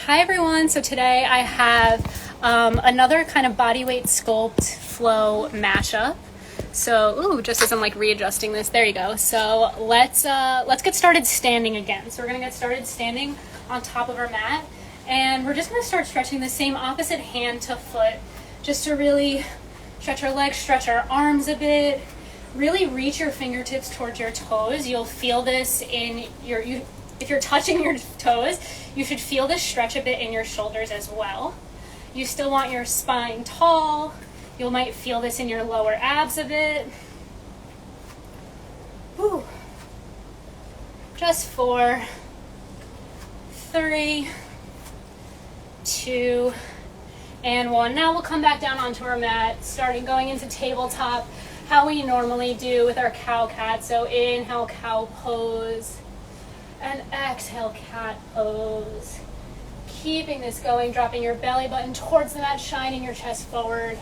Hi everyone, so today I have another kind of body weight sculpt flow mashup. So, just as I'm like readjusting this, there you go. So let's get started standing again. So we're gonna get started standing on top of our mat, and we're just gonna start stretching the same opposite hand to foot, just to really stretch our legs, stretch our arms a bit, really reach your fingertips towards your toes. You'll feel this in if you're touching your toes, you should feel this stretch a bit in your shoulders as well. You still want your spine tall. You might feel this in your lower abs a bit. Whew. Just 4, 3, 2, and 1. Now we'll come back down onto our mat, starting going into tabletop, how we normally do with our cow cat. So inhale, cow pose, and exhale, cat pose. Keeping this going, dropping your belly button towards the mat, shining your chest forward.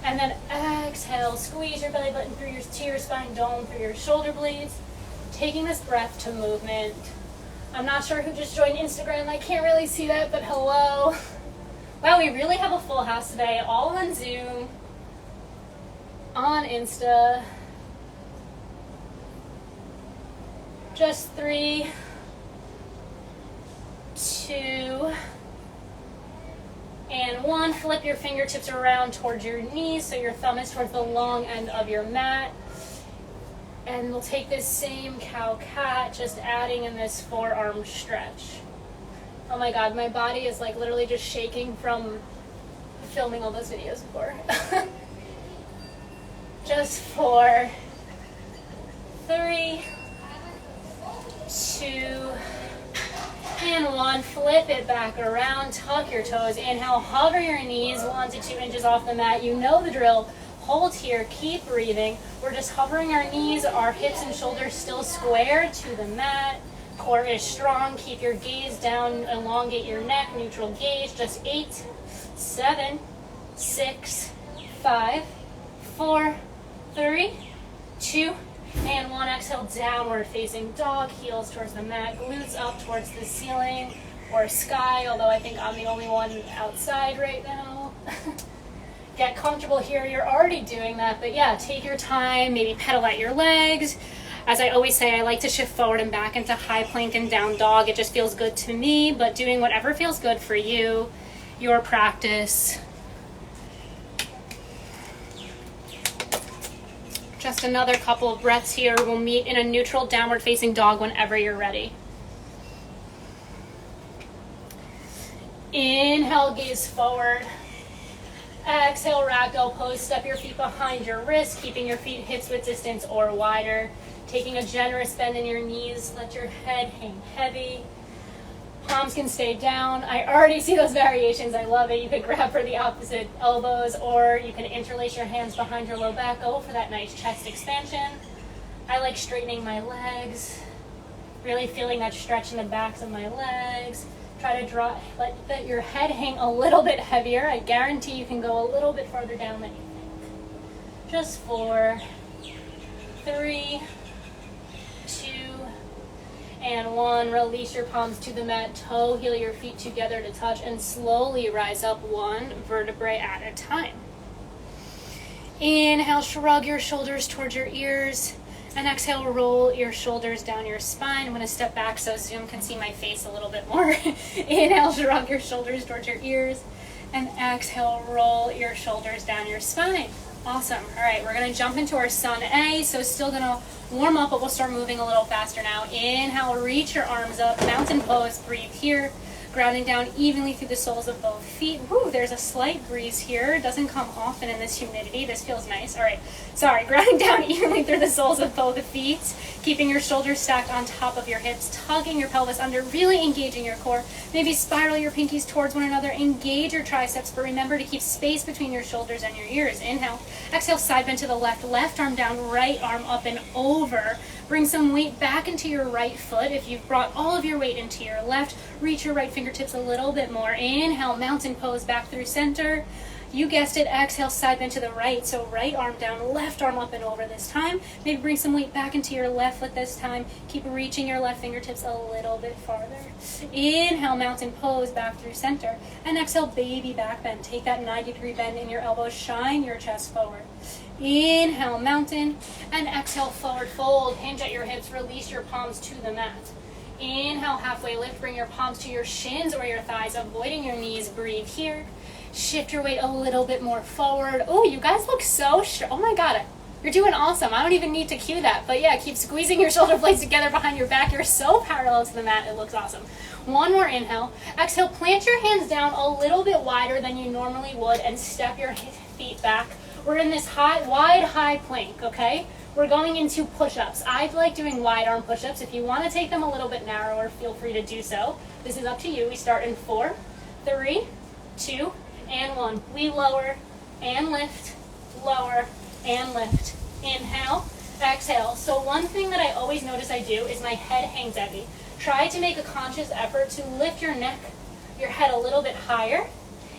And then exhale, squeeze your belly button to your spine, dome through your shoulder blades. Taking this breath to movement. I'm not sure who just joined Instagram. I can't really see that, but hello. Wow, we really have a full house today, all on Zoom, on Insta. Just 3, 2, and 1. Flip your fingertips around towards your knees so your thumb is towards the long end of your mat. And we'll take this same cow cat, just adding in this forearm stretch. Oh my god, my body is like literally just shaking from filming all those videos before. Just 4, 3, 2, and 1. Flip it back around, tuck your toes. Inhale, hover your knees 1 to 2 inches off the mat. You know the drill. Hold here, keep breathing. We're just hovering our knees, our hips and shoulders still square to the mat. Core is strong. Keep your gaze down, elongate your neck, neutral gaze. Just 8, 7, 6, 5, 4, 3, 2, and 1. Exhale, downward facing dog, heels towards the mat, glutes up towards the ceiling or sky, although I think I'm the only one outside right now. Get comfortable here. You're already doing that, but yeah, take your time, maybe pedal at your legs. As I always say, I like to shift forward and back into high plank and down dog. It just feels good to me, but doing whatever feels good for you, your practice. Just another couple of breaths here. We'll meet in a neutral downward facing dog whenever you're ready. Inhale, gaze forward. Exhale, ragdoll pose. Step your feet behind your wrist, keeping your feet hips width distance or wider. Taking a generous bend in your knees. Let your head hang heavy. Palms can stay down. I already see those variations. I love it. You could grab for the opposite elbows, or you can interlace your hands behind your low back. Go for that nice chest expansion. I like straightening my legs, really feeling that stretch in the backs of my legs. Try to let your head hang a little bit heavier. I guarantee you can go a little bit farther down than you think. Just 4, 3, 2, and 1. Release your palms to the mat, toe heel your feet together to touch, and slowly rise up 1 vertebrae at a time. Inhale, shrug your shoulders towards your ears, and exhale, roll your shoulders down your spine. I'm going to step back so Zoom can see my face a little bit more. Inhale, shrug your shoulders towards your ears, and exhale, roll your shoulders down your spine. Awesome. All right, we're going to jump into our Sun A. So still going to warm up, but we'll start moving a little faster now. Inhale, reach your arms up, mountain pose, breathe here. Grounding down evenly through the soles of both feet. Woo, there's a slight breeze here. It doesn't come often in this humidity. This feels nice. All right, sorry. Grounding down evenly through the soles of both feet. Keeping your shoulders stacked on top of your hips. Tugging your pelvis under, really engaging your core. Maybe spiral your pinkies towards one another. Engage your triceps, but remember to keep space between your shoulders and your ears. Inhale. Exhale, side bend to the left. Left arm down, right arm up and over. Bring some weight back into your right foot. If you've brought all of your weight into your left, reach your right fingertips a little bit more. Inhale, mountain pose back through center. You guessed it, exhale, side bend to the right. So right arm down, left arm up and over this time. Maybe bring some weight back into your left foot this time. Keep reaching your left fingertips a little bit farther. Inhale, mountain pose, back through center. And exhale, baby back bend. Take that 90-degree bend in your elbows, shine your chest forward. Inhale, mountain, and exhale, forward fold. Hinge at your hips, release your palms to the mat. Inhale, halfway lift, bring your palms to your shins or your thighs, avoiding your knees, breathe here. Shift your weight a little bit more forward. Oh, you guys look so strong. Oh my God, you're doing awesome. I don't even need to cue that, but yeah, keep squeezing your shoulder blades together behind your back. You're so parallel to the mat, it looks awesome. One more inhale. Exhale, plant your hands down a little bit wider than you normally would and step your feet back. We're in this wide high plank, okay? We're going into push-ups. I like doing wide arm push-ups. If you want to take them a little bit narrower, feel free to do so. This is up to you. We start in 4, 3, 2, and 1. We lower and lift, lower and lift. Inhale, exhale. So one thing that I always notice I do is my head hangs heavy. Try to make a conscious effort to lift your neck, your head a little bit higher.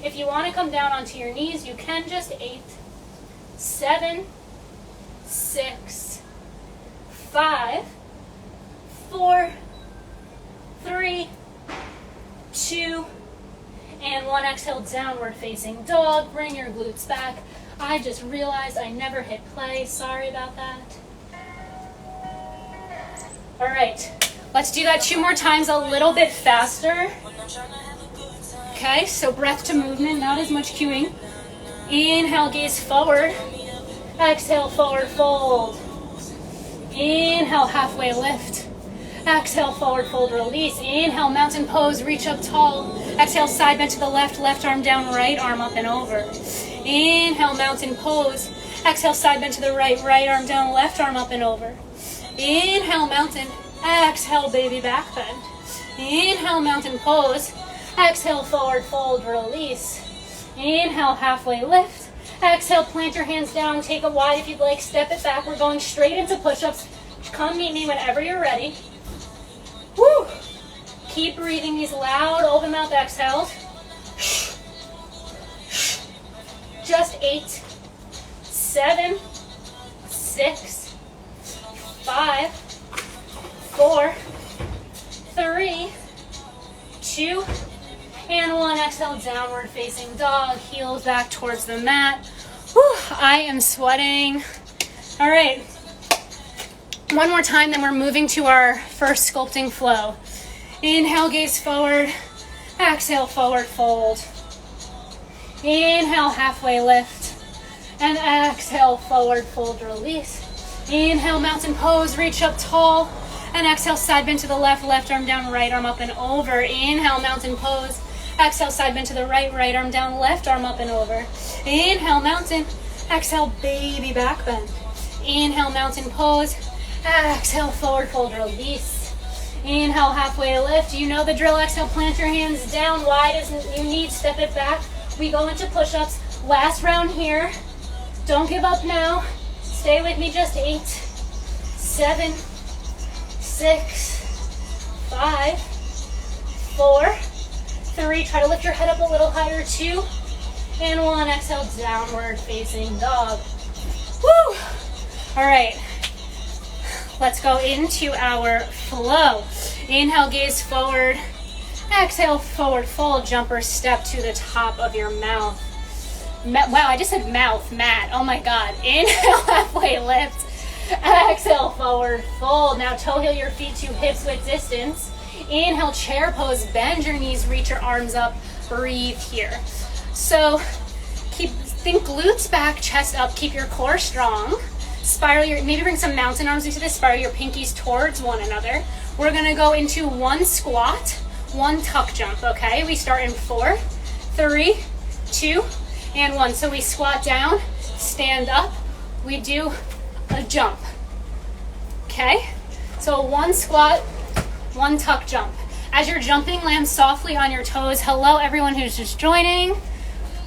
If you want to come down onto your knees, you can. Just 8, 7, 6, 5, 4, 3, 2, and 1. Exhale, downward facing dog. Bring your glutes back. I just realized I never hit play. Sorry about that. All right, let's do that 2 more times, a little bit faster. Okay, so breath to movement, not as much cueing. Inhale, gaze forward. Exhale, forward fold. Inhale, halfway lift. Exhale, forward fold, release. Inhale, mountain pose, reach up tall. Exhale, side bend to the left, left arm down, right arm up and over. Inhale, mountain pose. Exhale, side bend to the right, right arm down, left arm up and over. Inhale, mountain. Exhale, baby back bend. Inhale, mountain pose. Exhale, forward fold, release. Inhale, halfway lift. Exhale, plant your hands down, take it wide if you'd like, step it back. We're going straight into push-ups. Come meet me whenever you're ready. Woo! Keep breathing these loud, open mouth exhales. Just 8, 7, 6, 5, 4, 3, 2, and 1. Exhale, downward facing dog, heels back towards the mat. Whew, I am sweating. All right, one more time, then we're moving to our first sculpting flow. Inhale, gaze forward. Exhale, forward fold. Inhale, halfway lift. And exhale, forward fold, release. Inhale, mountain pose, reach up tall. And exhale, side bend to the left, left arm down, right arm up and over. Inhale, mountain pose. Exhale, side bend to the right, right arm down, left arm up and over. Inhale, mountain. Exhale, baby back bend. Inhale, mountain pose. Exhale, forward fold, release. Inhale, halfway lift. You know the drill. Exhale, plant your hands down wide as you need. Step it back. We go into push-ups. Last round here. Don't give up now. Stay with me. Just 8, 7, 6, 5, 4, 3. Try to lift your head up a little higher. 2, and 1. Exhale, downward facing dog. Woo! All right. Let's go into our flow. Inhale, gaze forward. Exhale, forward fold, jumper step to the top of your mouth. Wow, I just said mouth, mat. Oh my God. Inhale, halfway lift. Exhale, forward fold. Now toe heel your feet to hips width distance. Inhale, chair pose. Bend your knees, reach your arms up. Breathe here. So think glutes back, chest up. Keep your core strong. Spiral maybe bring some mountain arms into this. Spiral your pinkies towards one another. We're gonna go into 1 squat, 1 tuck jump, okay? We start in 4, 3, 2, and 1. So we squat down, stand up, we do a jump, okay? So 1 squat, 1 tuck jump. As you're jumping, land softly on your toes. Hello, everyone who's just joining.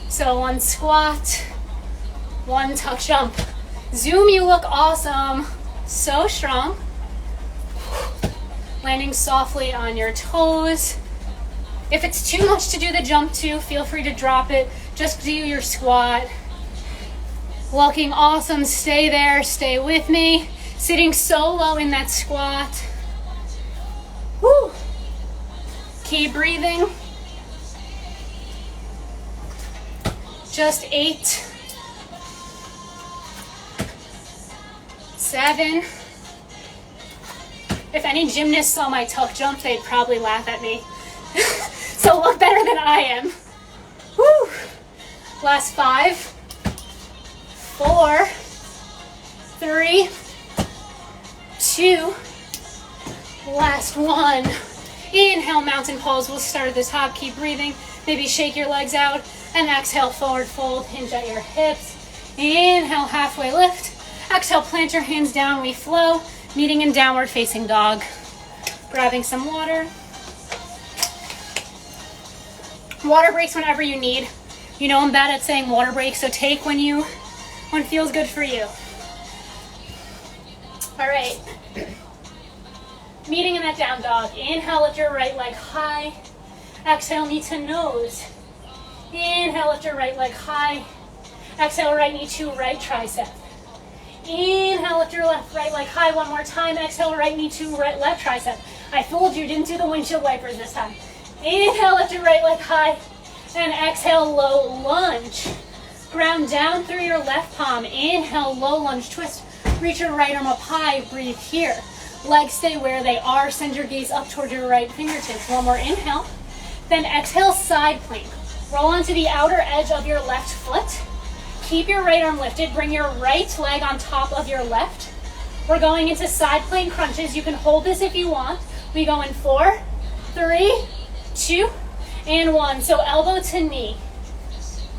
So 1 squat, 1 tuck jump. Zoom, you look awesome. So strong. Landing softly on your toes. If it's too much to do the jump to, feel free to drop it. Just do your squat. Looking awesome, stay there, stay with me. Sitting so low in that squat. Woo. Keep breathing. Just 8, 7. If any gymnasts saw my tuck jump, they'd probably laugh at me. So look better than I am. Woo. Last 5, 4, 3, 2. Last 1. Inhale, mountain pose. We'll start at this hop. Keep breathing. Maybe shake your legs out. And exhale, forward fold. Hinge at your hips. Inhale, halfway lift. Exhale, plant your hands down. We flow. Meeting in downward facing dog. Grabbing some water. Water breaks whenever you need. You know I'm bad at saying water breaks, so take when it feels good for you. All right. Meeting in that down dog. Inhale, lift your right leg high. Exhale, knee to nose. Inhale, lift your right leg high. Exhale, right knee to right tricep. Inhale, lift your right leg high one more time. Exhale, right knee to right left tricep. I fooled you, didn't do the windshield wipers this time. Inhale, lift your right leg high. And exhale, low lunge. Ground down through your left palm. Inhale, low lunge twist. Reach your right arm up high. Breathe here. Legs stay where they are. Send your gaze up toward your right fingertips. One more inhale. Then exhale, side plank. Roll onto the outer edge of your left foot. Keep your right arm lifted. Bring your right leg on top of your left. We're going into side plank crunches. You can hold this if you want. We go in 4, 3, 2, and 1. So elbow to knee.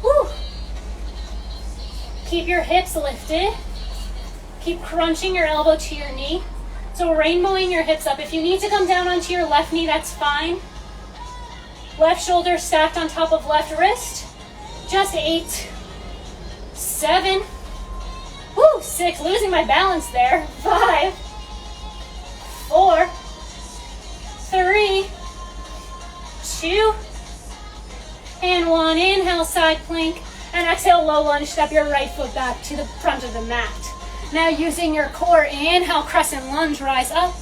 Woo. Keep your hips lifted. Keep crunching your elbow to your knee. So rainbowing your hips up. If you need to come down onto your left knee, that's fine. Left shoulder stacked on top of left wrist. Just 8, 7, 6, losing my balance there. 5, 4, 3, 2, and 1. Inhale, side plank, and exhale, low lunge. Step your right foot back to the front of the mat. Now using your core, inhale, crescent lunge, rise up.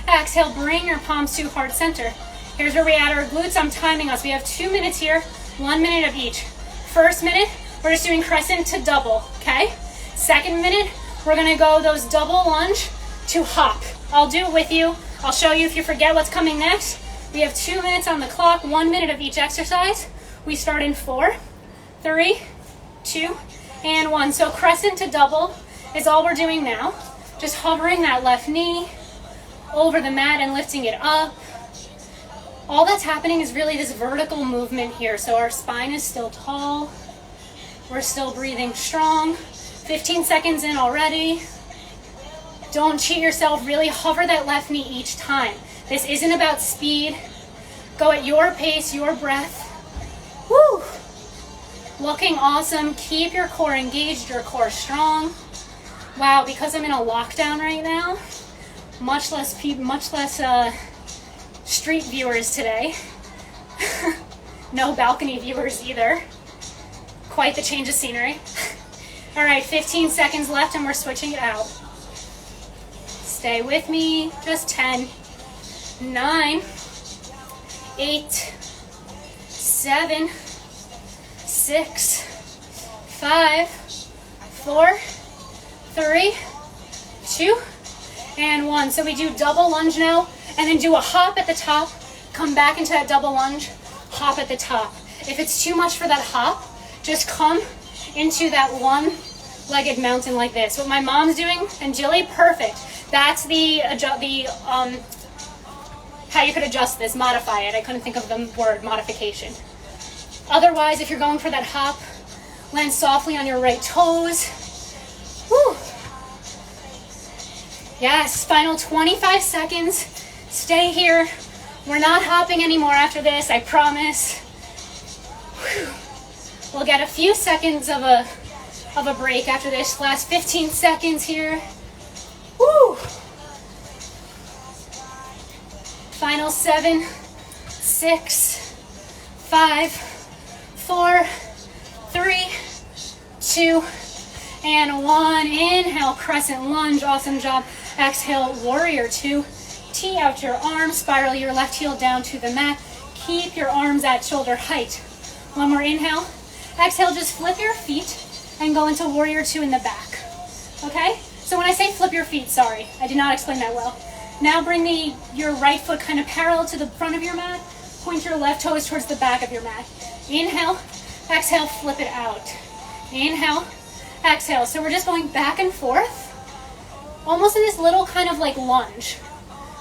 Exhale, bring your palms to heart center. Here's where we add our glutes. I'm timing us. We have 2 minutes here, 1 minute of each. First minute, we're just doing crescent to double, okay? Second minute, we're gonna go those double lunge to hop. I'll do it with you. I'll show you if you forget what's coming next. We have 2 minutes on the clock, 1 minute of each exercise. We start in 4, 3, 2, and 1. So crescent to double is all we're doing now. Just hovering that left knee over the mat and lifting it up. All that's happening is really this vertical movement here. So our spine is still tall. We're still breathing strong. 15 seconds in already. Don't cheat yourself. Really hover that left knee each time. This isn't about speed. Go at your pace, your breath. Woo! Looking awesome. Keep your core engaged, your core strong. Wow, because I'm in a lockdown right now, much less street viewers today. No balcony viewers either. Quite the change of scenery. All right, 15 seconds left and we're switching it out. Stay with me. Just 10, 9, 8, 7, 6, 5, 4, 3, 2, and 1. So we do double lunge now, and then do a hop at the top, come back into that double lunge, hop at the top. If it's too much for that hop, just come into that one-legged mountain like this. What my mom's doing, and Jilly, perfect. That's how you could adjust this, modify it. I couldn't think of the word modification. Otherwise, if you're going for that hop, land softly on your right toes. Woo. Yes, final 25 seconds. Stay here. We're not hopping anymore after this, I promise. Whew. We'll get a few seconds of a break after this. Last 15 seconds here. Woo. Final 7, 6, 5, 4, 3, 2, and 1. Inhale, crescent lunge, awesome job. Exhale, warrior 2. Tee out your arms, spiral your left heel down to the mat. Keep your arms at shoulder height. One more inhale. Exhale, just flip your feet and go into warrior 2 in the back. Okay? So when I say flip your feet, sorry, I did not explain that well. Now bring your right foot kind of parallel to the front of your mat. Point your left toes towards the back of your mat. Inhale, exhale, flip it out. Inhale, exhale. So we're just going back and forth, almost in this little kind of like lunge.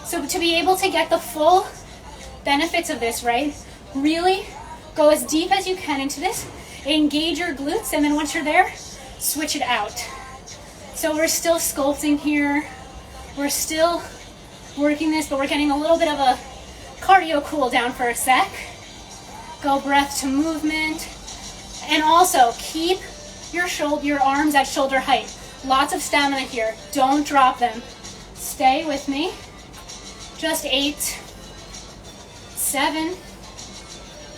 So to be able to get the full benefits of this, right, really go as deep as you can into this, engage your glutes, and then once you're there, switch it out. So we're still sculpting here, we're still working this, but we're getting a little bit of a cardio cool down for a sec. Go breath to movement, and also keep your arms at shoulder height. Lots of stamina here, don't drop them. Stay with me. Just 8, 7,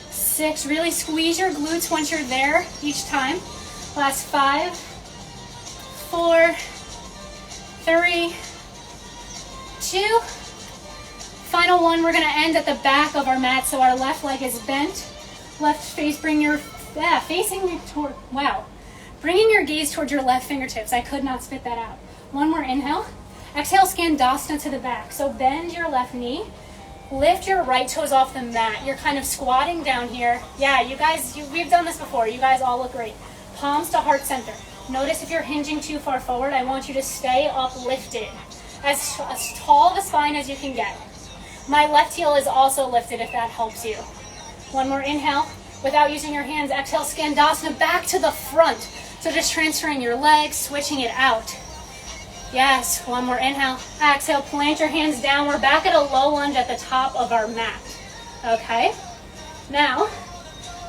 6, really squeeze your glutes once you're there each time. Last 5, 4, 3, 2. Final one, we're gonna end at the back of our mat, so our left leg is bent. Left face, bringing your gaze towards your left fingertips. I could not spit that out. One more inhale. Exhale, Skandasana to the back. So bend your left knee. Lift your right toes off the mat. You're kind of squatting down here. Yeah, you guys, we've done this before. You guys all look great. Palms to heart center. Notice if you're hinging too far forward, I want you to stay uplifted. As tall of a spine as you can get. My left heel is also lifted if that helps you. One more inhale. Without using your hands, exhale, Skandasana back to the front. So just transferring your legs, switching it out. Yes, one more inhale. Exhale, plant your hands down. We're back at a low lunge at the top of our mat. Okay? Now,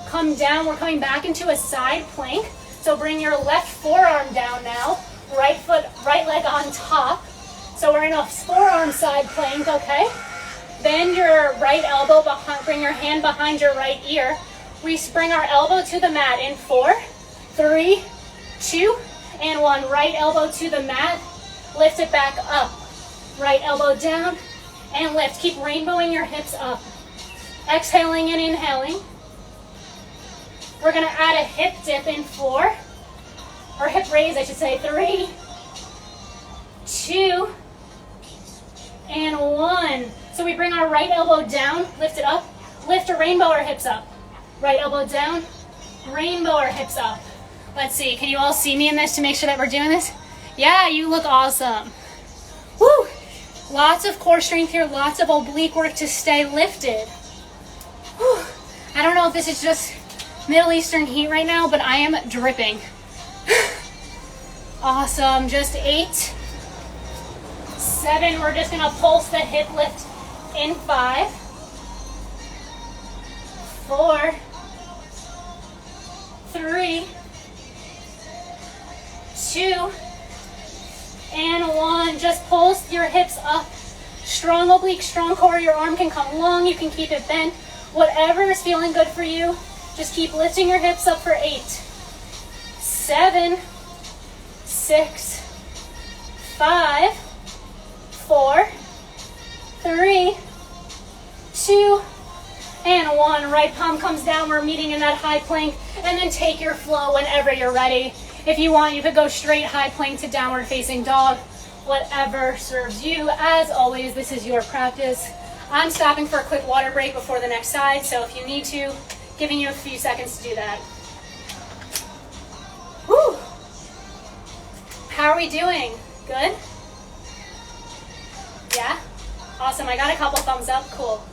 come down. We're coming back into a side plank. So bring your left forearm down now. Right leg on top. So we're in a forearm side plank, okay? Bend your right elbow behind, bring your hand behind your right ear. We bring our elbow to the mat in 4, 3, 2, and 1. Right elbow to the mat. Lift it back up. Right elbow down and lift. Keep rainbowing your hips up. Exhaling and inhaling. We're gonna add a hip dip in 4, or hip raise I should say. 3, 2, and 1. So we bring our right elbow down, lift it up, lift or rainbow our hips up. Right elbow down, rainbow our hips up. Let's see, can you all see me in this to make sure that we're doing this? Yeah, you look awesome. Woo! Lots of core strength here, lots of oblique work to stay lifted. Whew. I don't know if this is just Middle Eastern heat right now, but I am dripping. Awesome, just 8, 7, we're just gonna pulse the hip lift in 5, 4, 3, 2, and 1. Just pulse your hips up. Strong oblique, strong core. Your arm can come long. You can keep it bent. Whatever is feeling good for you. Just keep lifting your hips up for 8, 7, 6, 5, 4, 3, 2, and 1. Right palm comes down. We're meeting in that high plank. And then take your flow whenever you're ready. If you want, you could go straight high plank to downward facing dog. Whatever serves you. As always, this is your practice. I'm stopping for a quick water break before the next side, so if you need to, giving you a few seconds to do that. Whew. How are we doing? Good? Yeah? Awesome, I got a couple thumbs up, cool.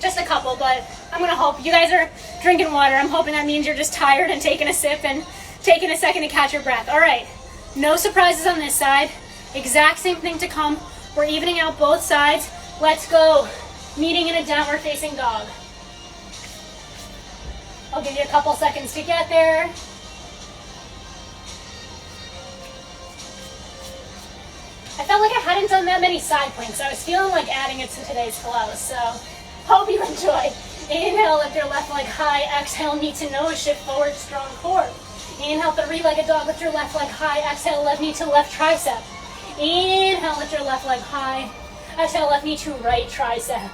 Just a couple, but I'm gonna hope you guys are drinking water. I'm hoping that means you're just tired and taking a sip and taking a second to catch your breath. All right, no surprises on this side. Exact same thing to come. We're evening out both sides. Let's go. Meeting in a downward facing dog. I'll give you a couple seconds to get there. I felt like I hadn't done that many side planks. I was feeling like adding it to today's flow, so hope you enjoy. Inhale, lift your left leg high. Exhale, knee to nose, shift forward, strong core. Inhale, three-legged dog, lift your left leg high. Exhale, left knee to left tricep. Inhale, lift your left leg high. Exhale, left knee to right tricep.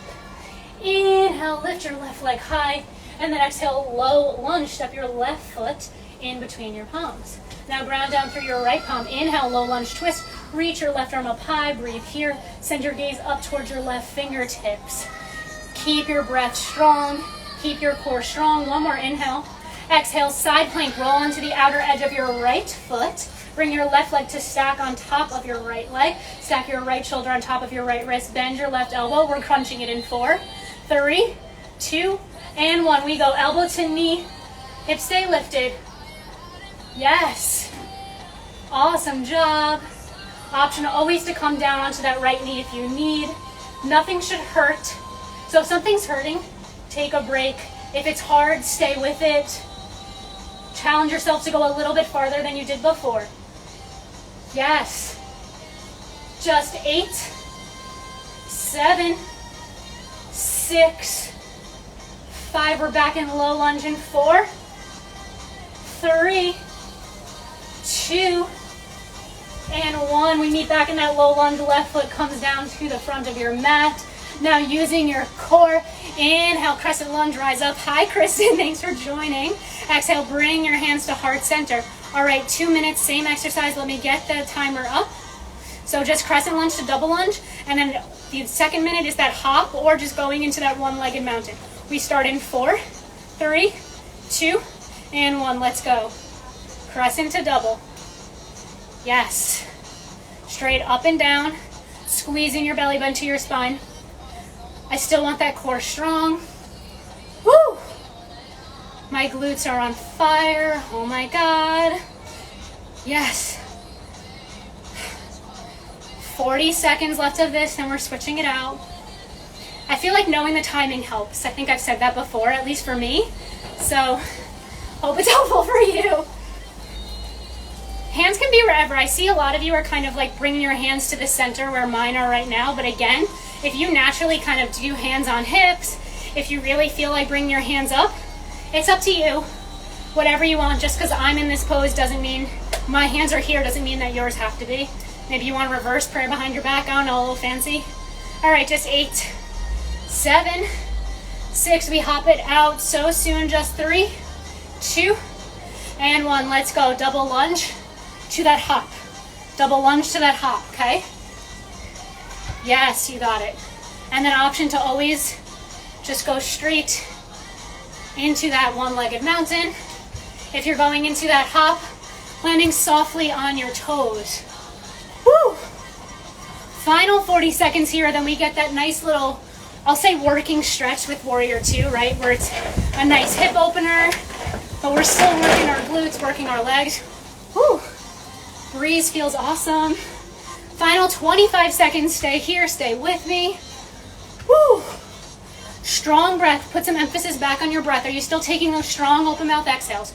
Inhale, lift your left leg high. And then exhale, low lunge, step your left foot in between your palms. Now ground down through your right palm. Inhale, low lunge twist. Reach your left arm up high, breathe here. Send your gaze up towards your left fingertips. Keep your breath strong. Keep your core strong. One more inhale. Exhale, side plank. Roll onto the outer edge of your right foot. Bring your left leg to stack on top of your right leg. Stack your right shoulder on top of your right wrist. Bend your left elbow. We're crunching it in 4, 3, 2, and 1. We go elbow to knee. Hips stay lifted. Yes. Awesome job. Option always to come down onto that right knee if you need. Nothing should hurt. So if something's hurting, take a break. If it's hard, stay with it. Challenge yourself to go a little bit farther than you did before. Yes. Just 8, 7, 6, 5. We're back in low lunge in 4, 3, 2, and 1. We meet back in that low lunge. Left foot comes down to the front of your mat. Now using your core, inhale, crescent lunge, rise up. Hi, Kristen, thanks for joining. Exhale, bring your hands to heart center. All right, 2 minutes, same exercise. Let me get the timer up. So just crescent lunge to double lunge, and then the second minute is that hop or just going into that one-legged mountain. We start in 4, 3, 2, and 1. Let's go. Crescent to double. Yes. Straight up and down, squeezing your belly button to your spine. I still want that core strong. Woo! My glutes are on fire. Oh my God. Yes. 40 seconds left of this, and we're switching it out. I feel like knowing the timing helps. I think I've said that before, at least for me. So, hope it's helpful for you. Hands can be wherever. I see a lot of you are kind of like bringing your hands to the center where mine are right now. But again, if you naturally kind of do hands on hips, if you really feel like bringing your hands up, it's up to you. Whatever you want. Just because I'm in this pose doesn't mean my hands are here, doesn't mean that yours have to be. Maybe you want to reverse prayer behind your back. I don't know, a little fancy. All right, just 8, 7, 6. We hop it out so soon. Just 3, 2, and 1. Let's go. Double lunge to that hop. Double lunge to that hop, okay? Yes, you got it. And then option to always just go straight into that one-legged mountain. If you're going into that hop, landing softly on your toes. Woo! Final 40 seconds here, then we get that nice little, I'll say working stretch with Warrior 2, right? Where it's a nice hip opener, but we're still working our glutes, working our legs. Woo! Breeze feels awesome. Final 25 seconds, stay here, stay with me. Woo! Strong breath, put some emphasis back on your breath. Are you still taking those strong open mouth exhales?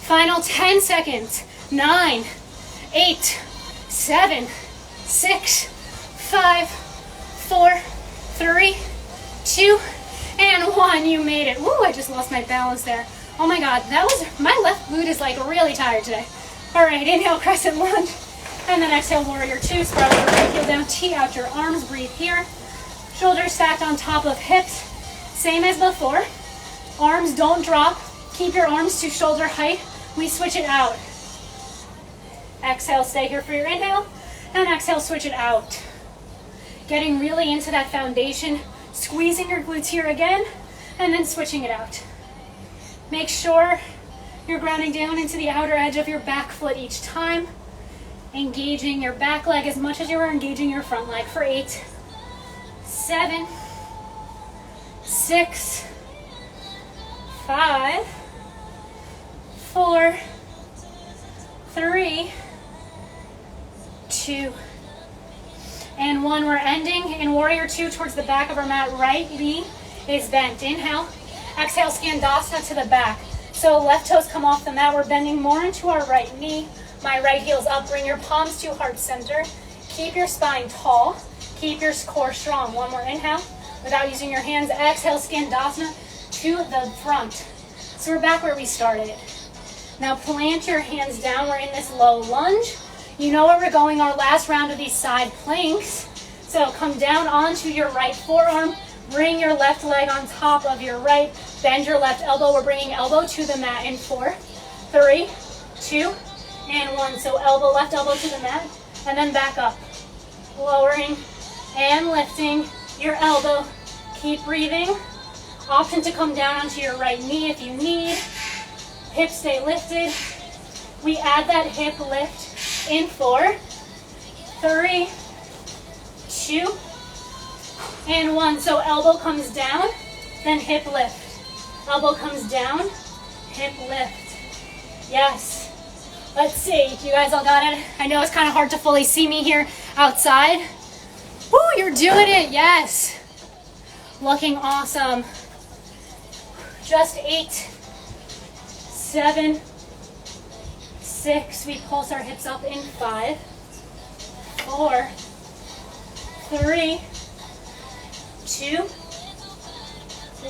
Final 10 seconds. 9, 8, 7, 6, 5, 4, 3, 2, and 1. You made it. Woo, I just lost my balance there. Oh my God, my left glute is like really tired today. All right, inhale, crescent lunge. And then exhale, Warrior 2. Spiral your right heel down, tee out your arms, breathe here. Shoulders stacked on top of hips. Same as before. Arms don't drop. Keep your arms to shoulder height. We switch it out. Exhale, stay here for your inhale. And exhale, switch it out. Getting really into that foundation. Squeezing your glutes here again. And then switching it out. Make sure you're grounding down into the outer edge of your back foot each time. Engaging your back leg as much as you are engaging your front leg for 8, 7, 6, 5, 4, 3, 2, and 1. We're ending in Warrior 2 towards the back of our mat. Right knee is bent. Inhale. Exhale, Skandasana to the back. So left toes come off the mat. We're bending more into our right knee. My right heel's up. Bring your palms to heart center. Keep your spine tall. Keep your core strong. One more inhale without using your hands. Exhale, Skandasana to the front. So we're back where we started. Now plant your hands down. We're in this low lunge. You know where we're going, our last round of these side planks. So come down onto your right forearm. Bring your left leg on top of your right. Bend your left elbow. We're bringing elbow to the mat in 4, 3, 2, and 1. So elbow, left elbow to the mat, and then back up. Lowering and lifting your elbow. Keep breathing. Option to come down onto your right knee if you need. Hips stay lifted. We add that hip lift in 4, 3, 2, and 1. So elbow comes down, then hip lift. Elbow comes down, hip lift. Yes. Let's see. You guys all got it? I know it's kind of hard to fully see me here outside. Woo, you're doing it. Yes. Looking awesome. Just 8, 7, 6. We pulse our hips up in 5, 4, 3, 2.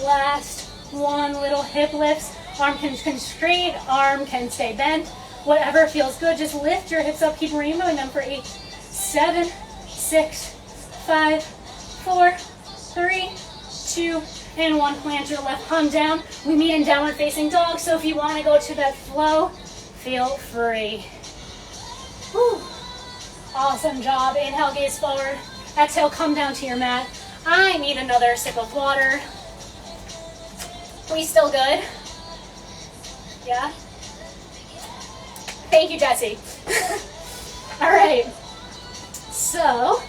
Last 1. Little hip lifts. Arm can straight, arm can stay bent. Whatever feels good. Just lift your hips up. Keep rainbowing them for 8, 7, 6, 5, 4, 3, 2, and 1. Plant your left palm down. We meet in downward facing dog. So if you want to go to that flow, feel free. Whew. Awesome job. Inhale, gaze forward. Exhale, come down to your mat. I need another sip of water. We still good? Yeah? Thank you, Jesse. All right. So,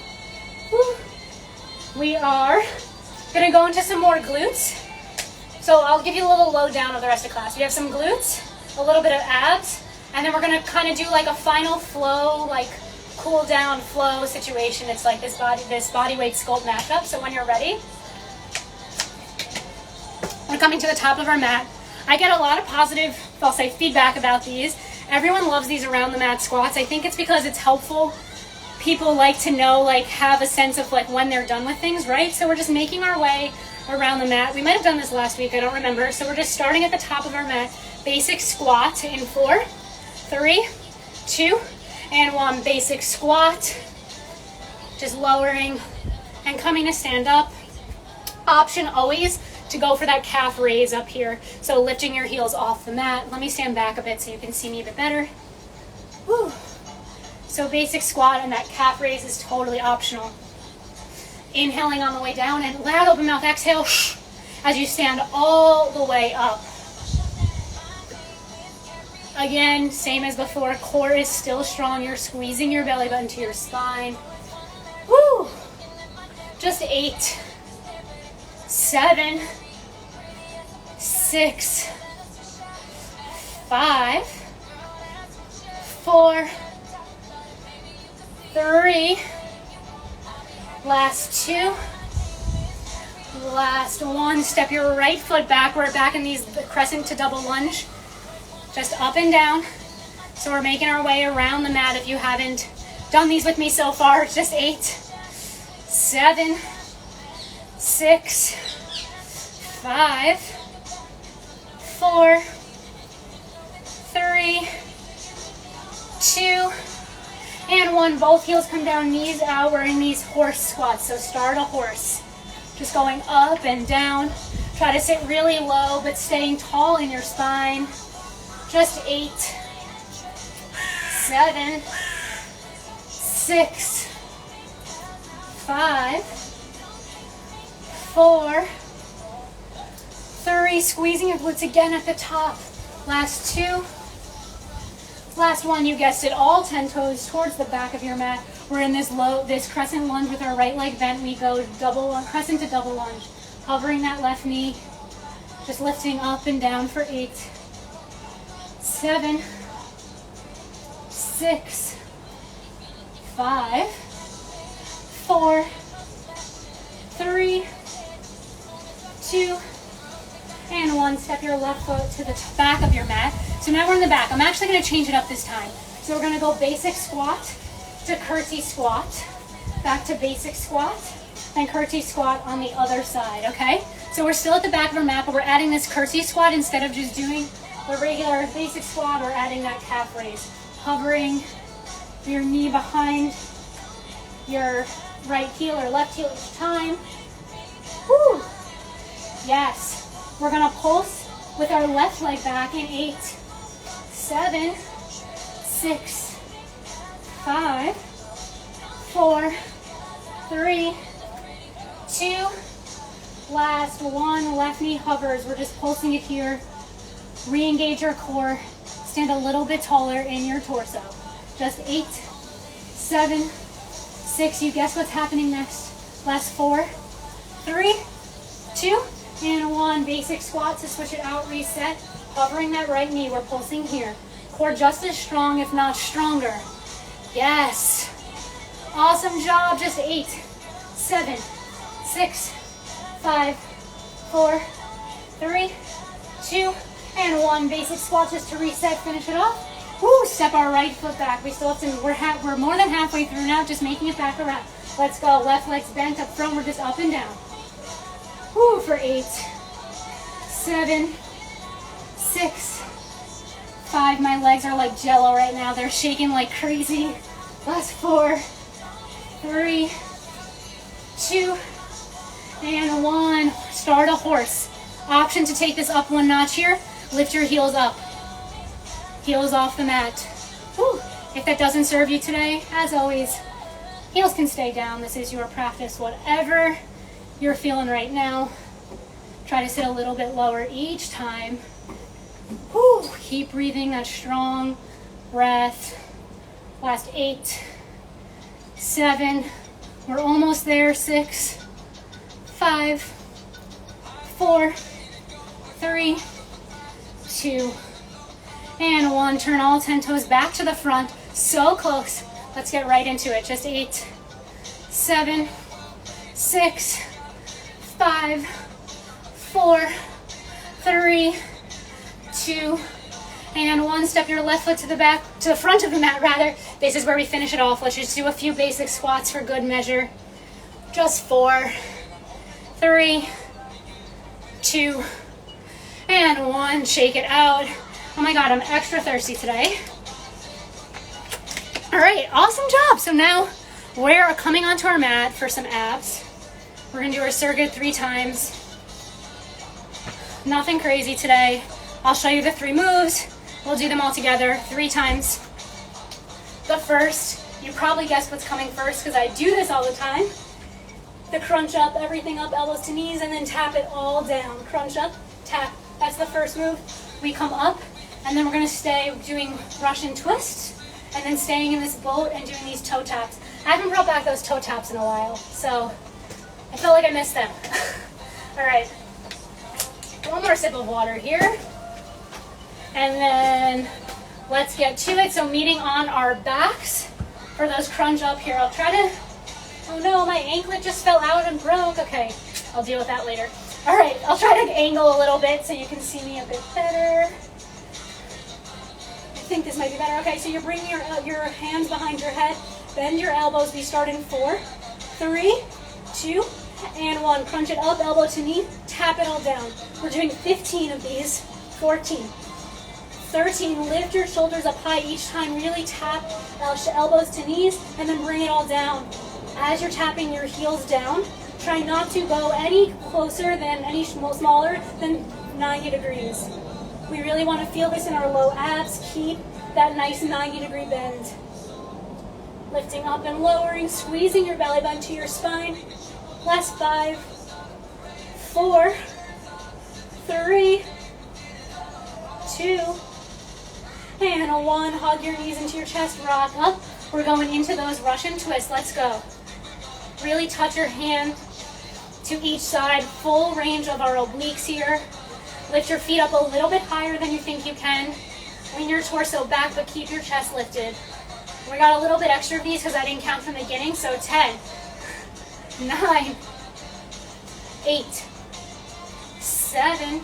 we are going to go into some more glutes. So I'll give you a little lowdown of the rest of class. We have some glutes, a little bit of abs, and then we're going to kind of do like a final flow, like cool down flow situation. It's like this body weight sculpt mashup. So when you're ready, we're coming to the top of our mat. I get a lot of positive, I'll say, feedback about these. Everyone loves these around the mat squats. I think it's because it's helpful. People like to know, like, have a sense of like when they're done with things, right? So we're just making our way around the mat. We might have done this last week, I don't remember. So we're just starting at the top of our mat. Basic squat in 4, 3, 2, and 1. Basic squat. Just lowering and coming to stand up. Option always to go for that calf raise up here. So lifting your heels off the mat. Let me stand back a bit so you can see me a bit better. Whew. So basic squat and that calf raise is totally optional. Inhaling on the way down and loud open mouth exhale as you stand all the way up. Again, same as before, core is still strong. You're squeezing your belly button to your spine. Woo! Just 8, 7, 6, 5, 4, 3, last 2, last 1. Step your right foot back. We're back in these crescent to double lunge. Just up and down. So we're making our way around the mat. If you haven't done these with me so far, it's just 8, 7, 6, 5, 4, 3, 2, and 1. Both heels come down, knees out. We're in these horse squats. So start a horse. Just going up and down. Try to sit really low, but staying tall in your spine. Just 8, 7, 6, 5, 4, 3. Squeezing your glutes again at the top. Last 2. Last 1, you guessed it, all 10 toes towards the back of your mat. We're in this crescent lunge with our right leg bent. We go crescent to double lunge. Hovering that left knee. Just lifting up and down for 8, 7, 6, 5, 4, 3, 2, and 1. Step your left foot to the back of your mat. So now we're in the back. I'm actually going to change it up this time. So we're going to go basic squat to curtsy squat. back to basic squat, and curtsy squat on the other side, okay? So we're still at the back of our mat, but we're adding this curtsy squat instead of just doing the regular basic squat. We're adding that calf raise. Hovering your knee behind your right heel or left heel each time. Woo! Yes. We're gonna pulse with our left leg back in 8, 7, 6, 5, 4, 3, 2, last one. Left knee hovers. We're just pulsing it here. Re-engage your core. Stand a little bit taller in your torso. Just 8, 7, 6. You guess what's happening next. Last 4, 3, 2, and 1. Basic squat to switch it out. Reset. Hovering that right knee. We're pulsing here. Core just as strong, if not stronger. Yes. Awesome job. Just 8, 7, 6, 5, 4, 3, 2, and 1. Basic squat just to reset, finish it off. Woo, step our right foot back. We still have to, we're more than halfway through now, just making it back around. Let's go. Left leg's bent up front. We're just up and down. Woo, for 8, 7, 6, 5. My legs are like jello right now. They're shaking like crazy. Last 4, 3, 2, and 1. Start a horse. Option to take this up one notch here. Lift your heels up. Heels off the mat. Whew. If that doesn't serve you today, as always, heels can stay down. This is your practice. Whatever you're feeling right now, try to sit a little bit lower each time. Whew. Keep breathing that strong breath. Last 8, 7. We're almost there. 6, 5, 4, 3, 2, and 1. Turn all 10 toes back to the front. So close. Let's get right into it. Just 8, 7, 6, 5, 4, 3, 2, and 1. Step your left foot to the back, to the front of the mat rather. This is where we finish it off. Let's just do a few basic squats for good measure. Just 4, 3, 2, and 1. Shake it out. Oh my God, I'm extra thirsty today. All right, awesome job. So now we're coming onto our mat for some abs. We're gonna do our circuit 3 times. Nothing crazy today. I'll show you the 3 moves. We'll do them all together 3 times. The first, you probably guessed what's coming first because I do this all the time. The crunch up, everything up, elbows to knees, and then tap it all down. Crunch up, tap. That's the first move. We come up, and then we're gonna stay doing Russian twists, and then staying in this boat and doing these toe taps. I haven't brought back those toe taps in a while, so I felt like I missed them. All right, one more sip of water here. And then let's get to it. So meeting on our backs for those crunch up here. I'll try to, oh no, my anklet just fell out and broke. Okay, I'll deal with that later. All right, I'll try to angle a little bit so you can see me a bit better. I think this might be better. Okay, so you're bringing your hands behind your head. Bend your elbows. We start in 4, 3, 2, and 1. Crunch it up, elbow to knee. Tap it all down. We're doing 15 of these. 14. 13, lift your shoulders up high each time. Really tap elbows to knees and then bring it all down. As you're tapping your heels down, try not to go any closer than, any smaller than 90 degrees. We really want to feel this in our low abs. Keep that nice 90-degree bend. Lifting up and lowering, squeezing your belly button to your spine. Last 5, 4, 3, 2, and a 1. Hug your knees into your chest, rock up. We're going into those Russian twists. Let's go. Really touch your hand to each side. Full range of our obliques here. Lift your feet up a little bit higher than you think you can. Lean your torso back, but keep your chest lifted. We got a little bit extra of these because I didn't count from the beginning. So 10, 9, 8, 7,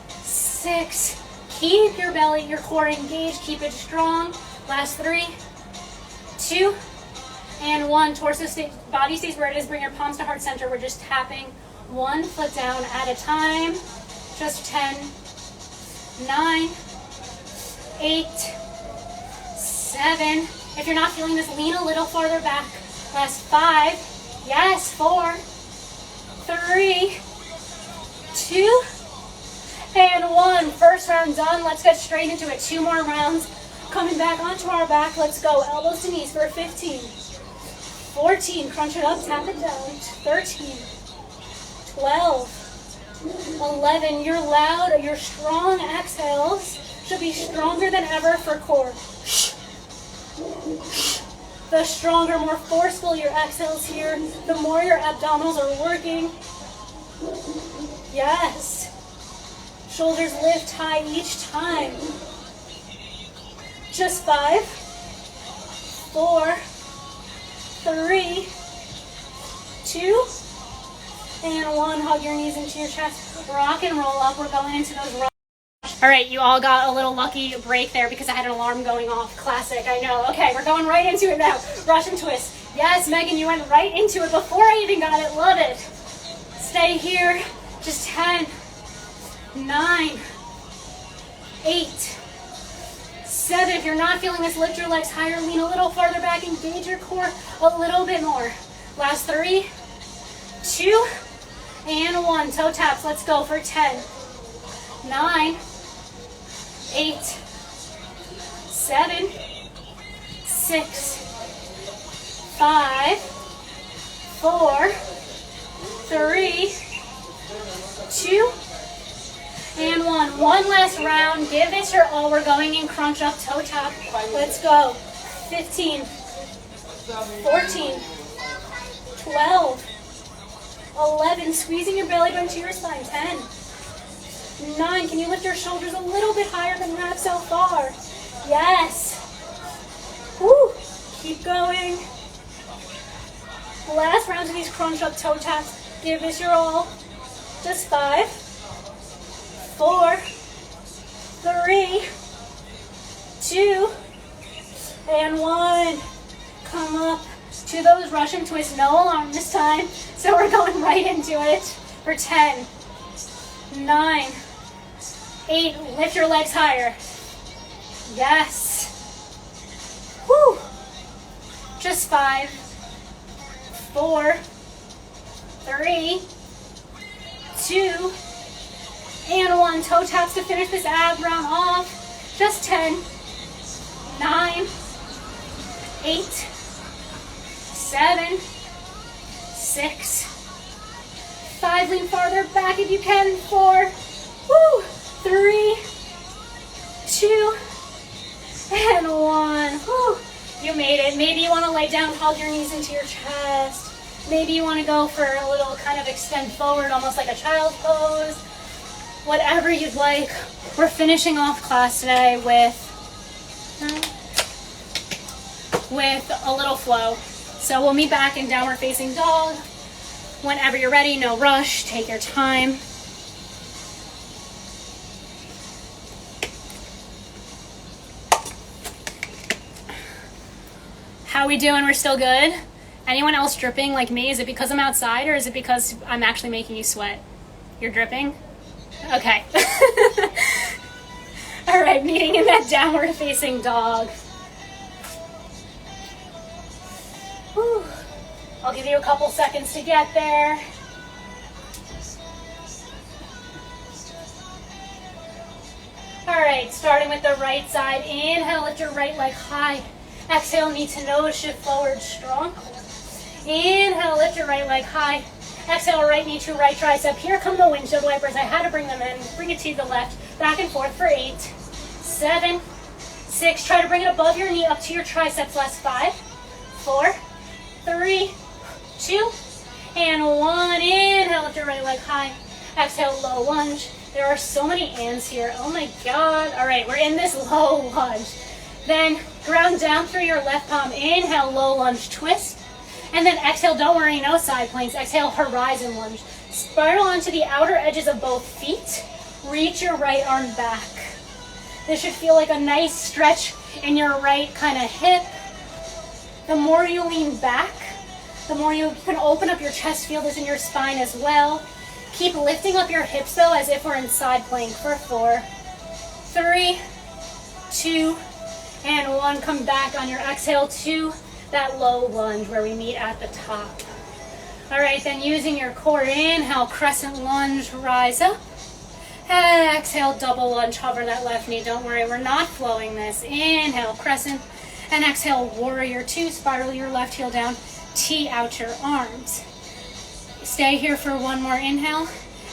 6. Keep your belly, your core engaged. Keep it strong. Last 3, 2, and 1. Body stays where it is. Bring your palms to heart center. We're just tapping 1 foot down at a time. Just 10, 9, 8, 7. If you're not feeling this, lean a little farther back. Last 5. Yes, 4, 3, 2, and 1. First round done. Let's get straight into it. 2 more rounds. Coming back onto our back. Let's go. Elbows to knees for 15. 14. Crunch it up. Tap it down. 13. 12. 11. Your loud, your strong exhales should be stronger than ever for core. The stronger, more forceful your exhales here, the more your abdominals are working. Yes. Shoulders lift high each time. Just 5, 4, 3, 2, and 1. Hug your knees into your chest. Rock and roll up. We're going into those rocks. All right, you all got a little lucky break there because I had an alarm going off. Classic, I know. Okay, we're going right into it now. Russian twist. Yes, Megan, you went right into it before I even got it. Love it. Stay here. Just 10, 9, 8, 7. If you're not feeling this, lift your legs higher. Lean a little farther back. Engage your core a little bit more. Last 3, 2, and 1. Toe taps. Let's go for 10, 9, 8, 7, 6, 5, 4, 3, 2, and 1. One last round. Give this your all. We're going in crunch up, toe tap. Let's go. 15, 14, 12, 11. Squeezing your belly button to your spine. 10, 9. Can you lift your shoulders a little bit higher than you have so far? Yes. Woo. Keep going. Last round of these crunch up toe taps. Give this your all. Just 5, 4, 3, 2, and 1. Come up to those Russian twists. No alarm this time. So we're going right into it for 10, 9, 8. Lift your legs higher. Yes. Woo. Just 5, 4, 3, 2, and 1. Toe taps to finish this ab round off. Just 10, 9, 8, 7, 6, 5. Lean farther back if you can. 4, 3, 2, and 1. Woo. You made it. Maybe you want to lay down, hug your knees into your chest. Maybe you want to go for a little kind of extend forward, almost like a child pose. Whatever you'd like. We're finishing off class today with a little flow. So we'll meet back in downward facing dog. Whenever you're ready, no rush, take your time. How we doing? We're still good? Anyone else dripping like me? Is it because I'm outside or is it because I'm actually making you sweat? You're dripping? Okay. All right, meeting in that downward facing dog. Whew. I'll give you a couple seconds to get there. All right, starting with the right side. Inhale, lift your right leg high. Exhale, knee to nose, shift forward, strong. Inhale, lift your right leg high. Exhale, right knee to right tricep. Here come the windshield wipers. I had to bring them in. Bring it to the left. Back and forth for 8, 7, 6. Try to bring it above your knee, up to your triceps. Last 5, 4, 3, 2, and 1. Inhale, lift your right leg high. Exhale, low lunge. There are so many ands here. Oh my God. All right, we're in this low lunge. Then ground down through your left palm. Inhale, low lunge twist. And then exhale, don't worry, no side planks. Exhale, horizon lunge. Spiral onto the outer edges of both feet. Reach your right arm back. This should feel like a nice stretch in your right kind of hip. The more you lean back, the more you can open up your chest, feel this in your spine as well. Keep lifting up your hips though, as if we're in side plank for 4, 3, 2, and 1. Come back on your exhale to that low lunge where we meet at the top. All right, then using your core, inhale, crescent lunge, rise up. Exhale, double lunge, hover that left knee. Don't worry, we're not flowing this. Inhale, crescent, and exhale, warrior 2. Spiral your left heel down, tee out your arms. Stay here for one more inhale.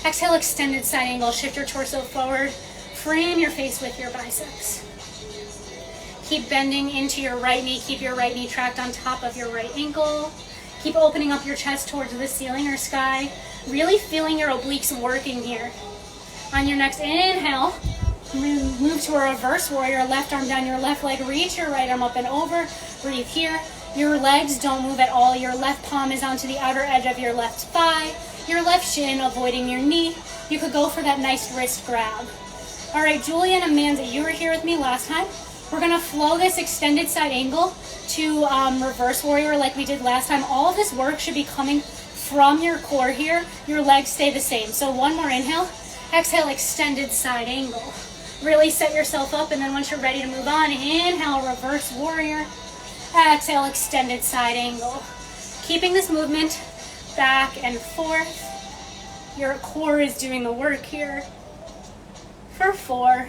Exhale, extended side angle, shift your torso forward. Frame your face with your biceps. Keep bending into your right knee. Keep your right knee tracked on top of your right ankle. Keep opening up your chest towards the ceiling or sky. Really feeling your obliques working here. On your next inhale, move to a reverse warrior. Left arm down your left leg. Reach your right arm up and over. Breathe here. Your legs don't move at all. Your left palm is onto the outer edge of your left thigh. Your left shin avoiding your knee. You could go for that nice wrist grab. All right, Julia and Amanda, you were here with me last time. We're gonna flow this extended side angle to reverse warrior like we did last time. All of this work should be coming from your core here. Your legs stay the same. So one more inhale. Exhale, extended side angle. Really set yourself up, and then once you're ready to move on, inhale, reverse warrior. Exhale, extended side angle. Keeping this movement back and forth. Your core is doing the work here. For 4,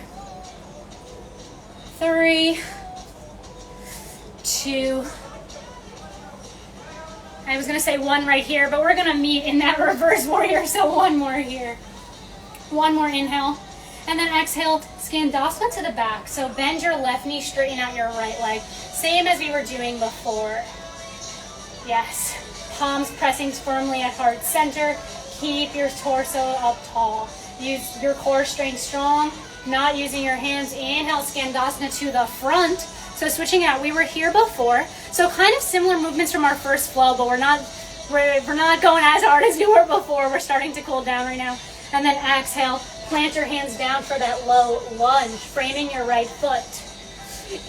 3, 2. I was gonna say 1 right here, but we're gonna meet in that reverse warrior, so 1 more here. 1 more inhale, and then exhale, Skandasana to the back. So bend your left knee, straighten out your right leg. Same as we were doing before. Yes, palms pressing firmly at heart center. Keep your torso up tall. Use your core strength strong, not using your hands. Inhale, Skandasana to the front. So switching out, we were here before. So kind of similar movements from our first flow, but we're not going as hard as we were before. We're starting to cool down right now. And then exhale, plant your hands down for that low lunge, framing your right foot.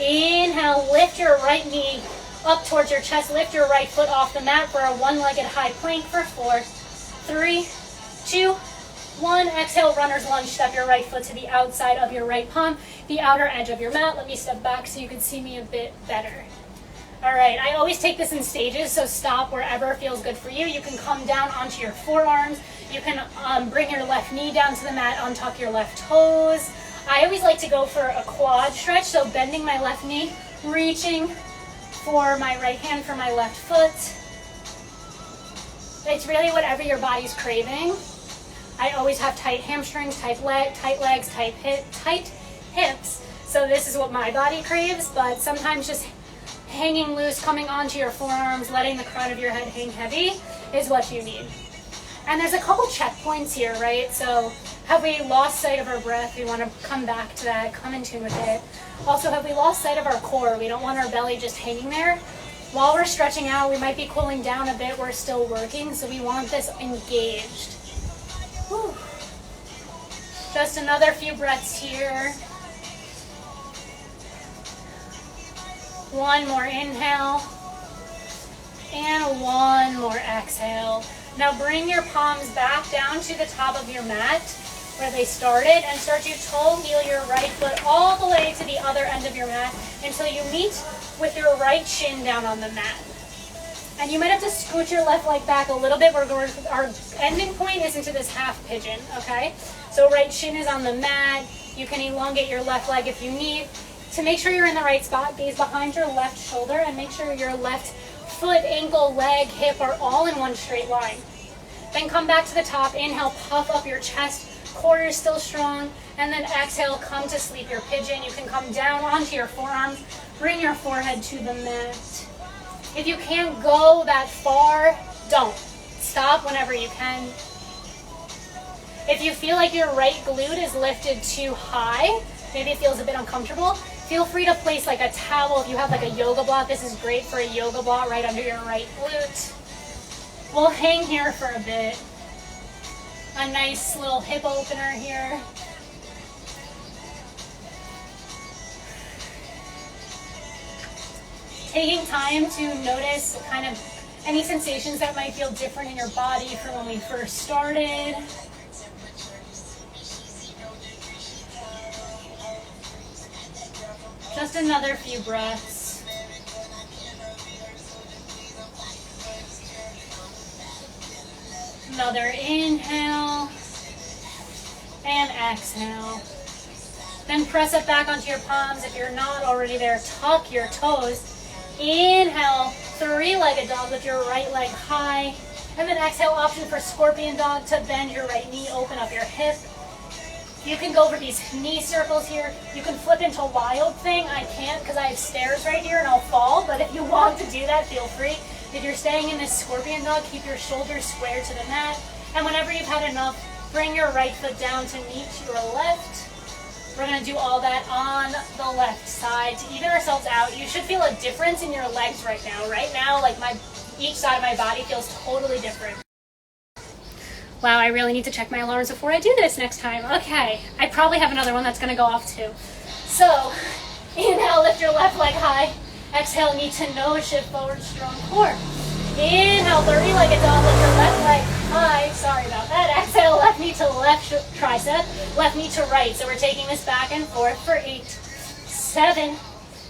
Inhale, lift your right knee up towards your chest. Lift your right foot off the mat for a one-legged high plank for 4, 3, 2, 1. Exhale, runner's lunge. Step your right foot to the outside of your right palm, the outer edge of your mat. Let me step back so you can see me a bit better. All right, I always take this in stages, so stop wherever feels good for you. You can come down onto your forearms. You can bring your left knee down to the mat, untuck your left toes. I always like to go for a quad stretch, so bending my left knee, reaching for my right hand for my left foot. It's really whatever your body's craving. I always have tight hamstrings, tight legs, tight hips. So this is what my body craves, but sometimes just hanging loose, coming onto your forearms, letting the crown of your head hang heavy is what you need. And there's a couple checkpoints here, right? So have we lost sight of our breath? We want to come back to that, come in tune with it. Also, have we lost sight of our core? We don't want our belly just hanging there. While we're stretching out, we might be cooling down a bit. We're still working, so we want this engaged. Whew. Just another few breaths here. One more inhale. And one more exhale. Now bring your palms back down to the top of your mat where they started and start to toe heel your right foot all the way to the other end of your mat until you meet with your right shin down on the mat. And you might have to scoot your left leg back a little bit. Our ending point is into this half pigeon, okay? So right shin is on the mat. You can elongate your left leg if you need. To make sure you're in the right spot, gaze behind your left shoulder and make sure your left foot, ankle, leg, hip are all in one straight line. Then come back to the top. Inhale, puff up your chest. Core is still strong. And then exhale, come to sleep your pigeon. You can come down onto your forearms. Bring your forehead to the mat. If you can't go that far, don't. Stop whenever you can. If you feel like your right glute is lifted too high, maybe it feels a bit uncomfortable, feel free to place like a towel. If you have like a yoga block, this is great for a yoga block right under your right glute. We'll hang here for a bit. A nice little hip opener here. taking time to notice kind of any sensations that might feel different in your body from when we first started. Just another few breaths. Another inhale and exhale. Then press it back onto your palms. If you're not already there, tuck your toes. Inhale, three-legged dog with your right leg high. And then exhale, option for scorpion dog to bend your right knee, open up your hip. You can go for these knee circles here. You can flip into wild thing. I can't because I have stairs right here and I'll fall, but if you want to do that, feel free. If you're staying in this scorpion dog, keep your shoulders square to the mat. And whenever you've had enough, bring your right foot down to meet your left. We're gonna do all that on the left side to even ourselves out. You should feel a difference in your legs right now. Right now, like each side of my body feels totally different. Wow, I really need to check my alarms before I do this next time. Okay, I probably have another one that's gonna go off too. So, inhale, lift your left leg high. Exhale, knee to nose, shift forward, strong core. Inhale, three-legged dog, lift your left leg high. Sorry about that. Exhale, left knee to left tricep, left knee to right. So we're taking this back and forth for 8, 7,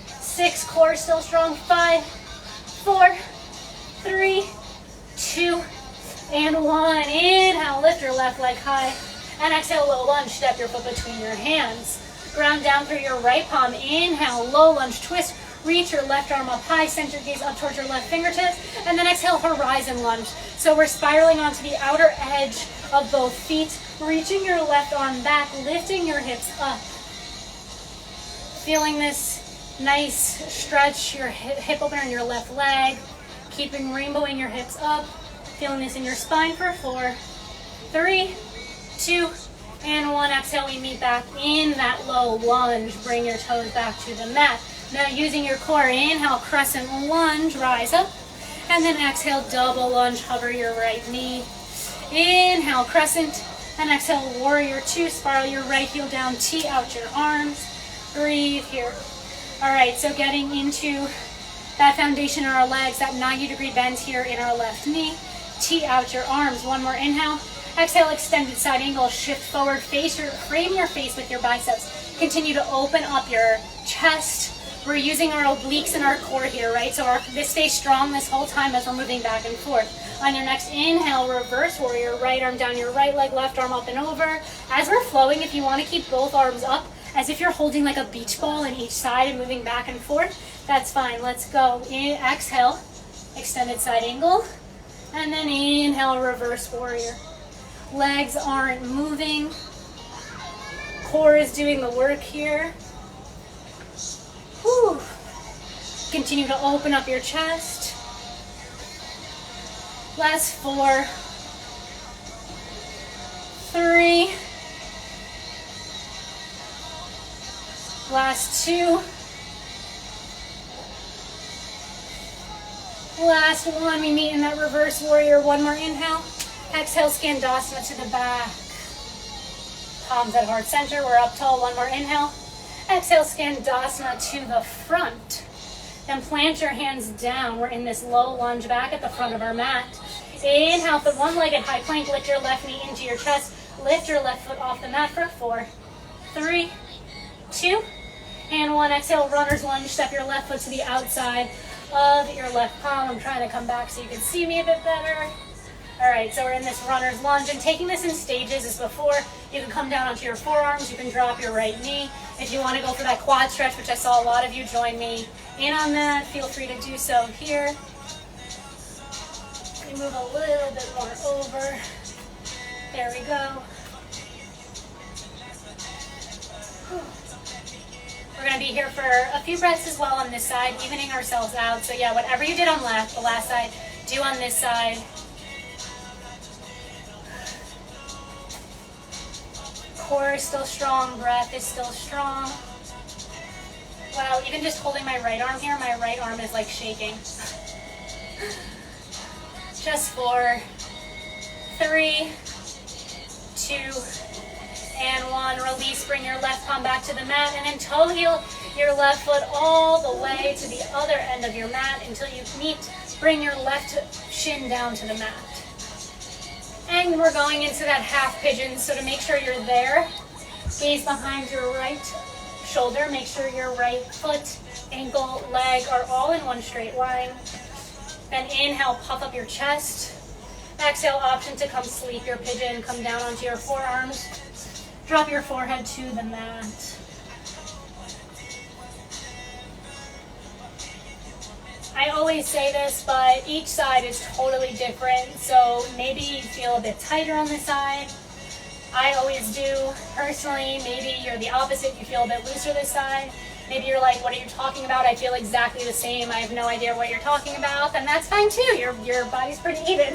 6, core still strong, 5, 4, 3, 2, and 1. Inhale, lift your left leg high. And exhale, low lunge, step your foot between your hands. Ground down through your right palm. Inhale, low lunge, twist. Reach your left arm up high, center gaze up towards your left fingertips, and then exhale, horizon lunge. So we're spiraling onto the outer edge of both feet, reaching your left arm back, lifting your hips up. Feeling this nice stretch, your hip opener in your left leg, keeping rainbowing your hips up. Feeling this in your spine for 4, 3, 2, and 1. Exhale, we meet back in that low lunge. Bring your toes back to the mat. Now using your core, inhale, crescent lunge, rise up. And then exhale, double lunge, hover your right knee. Inhale, crescent. And exhale, warrior 2, spiral your right heel down, tee out your arms. Breathe here. All right, so getting into that foundation in our legs, that 90-degree bend here in our left knee. Tee out your arms. One more inhale. Exhale, extended side angle, shift forward, frame your face with your biceps. Continue to open up your chest. We're using our obliques and our core here, right? So this stays strong this whole time as we're moving back and forth. On your next inhale, reverse warrior, right arm down your right leg, left arm up and over. As we're flowing, if you want to keep both arms up, as if you're holding like a beach ball in each side and moving back and forth, that's fine. Let's go. Exhale, extended side angle. And then inhale, reverse warrior. Legs aren't moving. Core is doing the work here. Whew. Continue to open up your chest. Last 4, 3. Last 2. Last 1. We meet in that reverse warrior. One more inhale. Exhale, Skandasana to the back. Palms at heart center. We're up tall. One more inhale. Exhale, Skandasana to the front. Then plant your hands down. We're in this low lunge back at the front of our mat. Inhale, foot one-legged high plank. Lift your left knee into your chest. Lift your left foot off the mat for 4, 3, 2, and 1. Exhale, runner's lunge. Step your left foot to the outside of your left palm. I'm trying to come back so you can see me a bit better. All right, so we're in this runner's lunge, and taking this in stages as before. You can come down onto your forearms. You can drop your right knee. If you want to go for that quad stretch, which I saw a lot of you join me in on that, feel free to do so here. We move a little bit more over. There we go. We're going to be here for a few breaths as well on this side, evening ourselves out. So yeah, whatever you did on the last side, do on this side. Core is still strong, breath is still strong. Wow, even just holding my right arm here, my right arm is like shaking. Just 4, 3, 2, and 1. Release, bring your left palm back to the mat, and then toe heel your left foot all the way to the other end of your mat until you bring your left shin down to the mat. And we're going into that half pigeon, so to make sure you're there, gaze behind your right shoulder, make sure your right foot, ankle, leg are all in one straight line. Then inhale, puff up your chest. Exhale, option to come sleep your pigeon, come down onto your forearms. Drop your forehead to the mat. I always say this, but each side is totally different. So maybe you feel a bit tighter on this side. I always do. Personally, maybe you're the opposite. You feel a bit looser this side. Maybe you're like, what are you talking about? I feel exactly the same. I have no idea what you're talking about. Then that's fine too. Your body's pretty even.